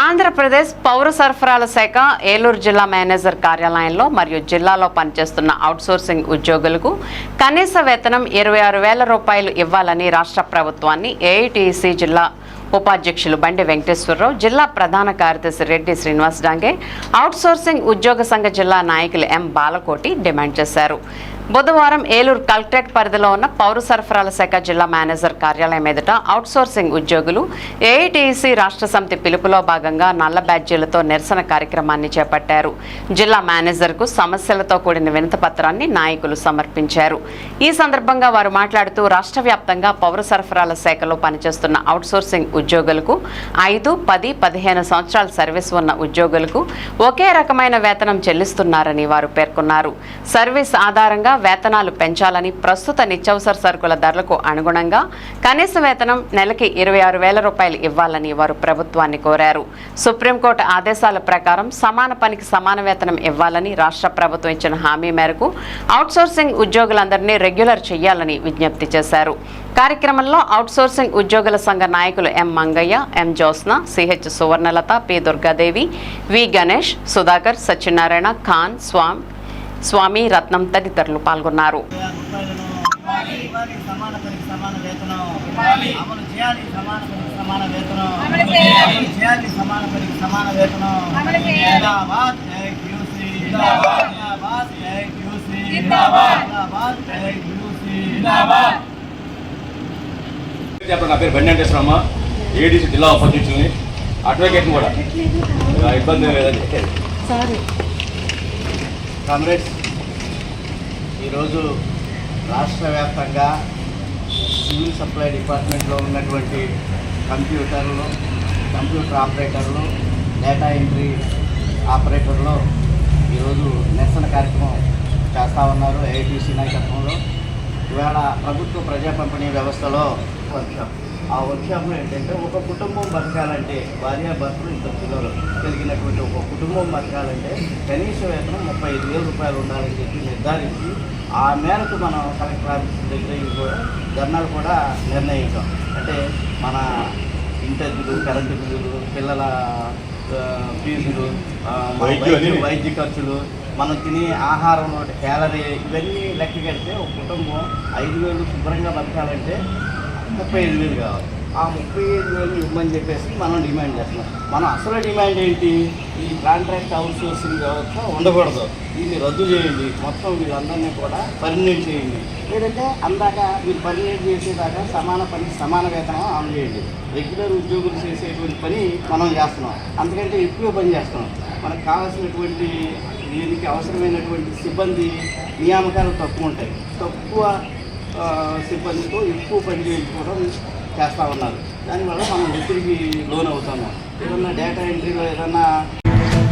ఆంధ్రప్రదేశ్ పౌర సరఫరాల శాఖ ఏలూరు జిల్లా మేనేజర్ కార్యాలయంలో మరియు జిల్లాలో పనిచేస్తున్న అవుట్సోర్సింగ్ ఉద్యోగులకు కనీస వేతనం 26,000 రూపాయలు ఇవ్వాలని రాష్ట్ర ప్రభుత్వాన్ని ఏఐటీసీ జిల్లా ఉపాధ్యక్షులు బండి వెంకటేశ్వరరావు, జిల్లా ప్రధాన కార్యదర్శి రెడ్డి శ్రీనివాస్ డాంగే, అవుట్సోర్సింగ్ ఉద్యోగ సంఘ జిల్లా నాయకులు ఎం బాలకోటి డిమాండ్ చేశారు. బుధవారం ఏలూరు కలెక్టరేట్ పరిధిలో ఉన్న పౌర సరఫరాల శాఖ జిల్లా మేనేజర్ కార్యాలయం ఎదుట అవుట్సోర్సింగ్ ఉద్యోగులు ఏఐటీసీ రాష్ట్ర సమితి పిలుపులో భాగంగా నల్ల బ్యాడ్జీలతో నిరసన కార్యక్రమాన్ని చేపట్టారు. జిల్లా మేనేజర్కు సమస్యలతో కూడిన వినతి పత్రాన్ని నాయకులు సమర్పించారు. ఈ సందర్భంగా వారు మాట్లాడుతూ రాష్ట్ర వ్యాప్తంగా పౌర సరఫరాల శాఖలో పనిచేస్తున్న అవుట్సోర్సింగ్ ఉద్యోగులకు 5, 10, 15 సంవత్సరాల సర్వీస్ ఉన్న ఉద్యోగులకు ఒకే రకమైన వేతనం చెల్లిస్తున్నారని వారు పేర్కొన్నారు. సర్వీస్ ఆధారంగా వేతనాలు పెంచాలని, ప్రస్తుత నిత్యావసర సరుకుల ధరలకు అనుగుణంగా కనీస వేతనం నెలకి 26,000 రూపాయలు ఇవ్వాలని వారు ప్రభుత్వాన్ని కోరారు. సుప్రీంకోర్టు ఆదేశాల ప్రకారం సమాన పనికి సమాన వేతనం ఇవ్వాలని రాష్ట్ర ప్రభుత్వం ఇచ్చిన హామీ మేరకు అవుట్సోర్సింగ్ ఉద్యోగులందరినీ రెగ్యులర్ చేయాలని విజ్ఞప్తి చేశారు. కార్యక్రమంలో అవుట్సోర్సింగ్ ఉద్యోగుల సంఘ నాయకులు ఎం మంగయ్య, ఎం జ్యోత్స్న, సిహెచ్ సువర్ణలత, పి దుర్గాదేవి, వి గణేష్, సుధాకర్, సత్యనారాయణ, ఖాన్, స్వామి, రత్నం తదితరులు పాల్గొన్నారు. నా పేరు బండి వెంకటేశ్వరమ్మ, ఏడీసీ జిల్లా ఉపాధ్యక్షుల్ని. అడ్వకేట్ కూడా ఇబ్బంది లేదండి. కామ్రేడ్స్, ఈరోజు రాష్ట్ర వ్యాప్తంగా సివిల్ సప్లై డిపార్ట్మెంట్లో ఉన్నటువంటి కంప్యూటర్ ఆపరేటర్లు, డేటా ఎంట్రీ ఆపరేటర్లు ఈరోజు నిరసన కార్యక్రమం చేస్తూ ఉన్నారు. ఏఐటీసీ నాయకత్వంలో ఇవాళ ప్రభుత్వ ప్రజా పంపిణీ వ్యవస్థలో వర్క్షాప్. ఆ వర్క్షాప్లో ఏంటంటే ఒక కుటుంబం బతకాలంటే, భార్యాభర్తలు, ఇద్దరు పిల్లలు కలిగినటువంటి ఒక కుటుంబం బతకాలంటే కనీస వేతనం 35,000 రూపాయలు ఉండాలని చెప్పి నిర్ధారించి ఆ మేరకు మనం కలెక్టర్ ఆఫీస్ దగ్గర కూడా ధర్నాలు కూడా నిర్ణయించాం. అంటే మన ఇంటర్వ్యూలు, కరెంటు బిల్లులు, పిల్లల ఫీజులు, వైద్య ఖర్చులు, మనం తినే ఆహారంలో క్యాలరీ, ఇవన్నీ లెక్క కడితే ఒక కుటుంబం 5,000 శుభ్రంగా బతకాలంటే 35,000 కావాలి. ఆ 35,000 ఇవ్వమని చెప్పేసి మనం డిమాండ్ చేస్తున్నాం. మనం అసలు డిమాండ్ ఏంటి? ఈ కాంట్రాక్ట్ అవుట్సోర్సింగ్ వ్యవస్థ ఉండకూడదు, దీన్ని రద్దు చేయండి, మొత్తం వీళ్ళందరినీ కూడా పర్మనెంట్ చేయండి. లేదంటే అందాక మీరు పర్మనెంట్ చేసేదాకా సమాన పని సమాన వేతనం అమలు చేయండి. రెగ్యులర్ ఉద్యోగులు చేసేటువంటి పని మనం చేస్తున్నాం, అంతకంటే ఎక్కువ పని చేస్తున్నాం. మనకు కావాల్సినటువంటి దీనికి అవసరమైనటువంటి సిబ్బంది నియామకాలు తక్కువ ఉంటాయి. తక్కువ సిబ్బందితో ఎక్కువ పని చేయించుకోవడం చేస్తూ ఉన్నారు. దానివల్ల మనం ఒత్తిడికి లోన్ అవుతున్నాం. ఏదన్నా డేటా ఎంట్రీలో ఏదన్నా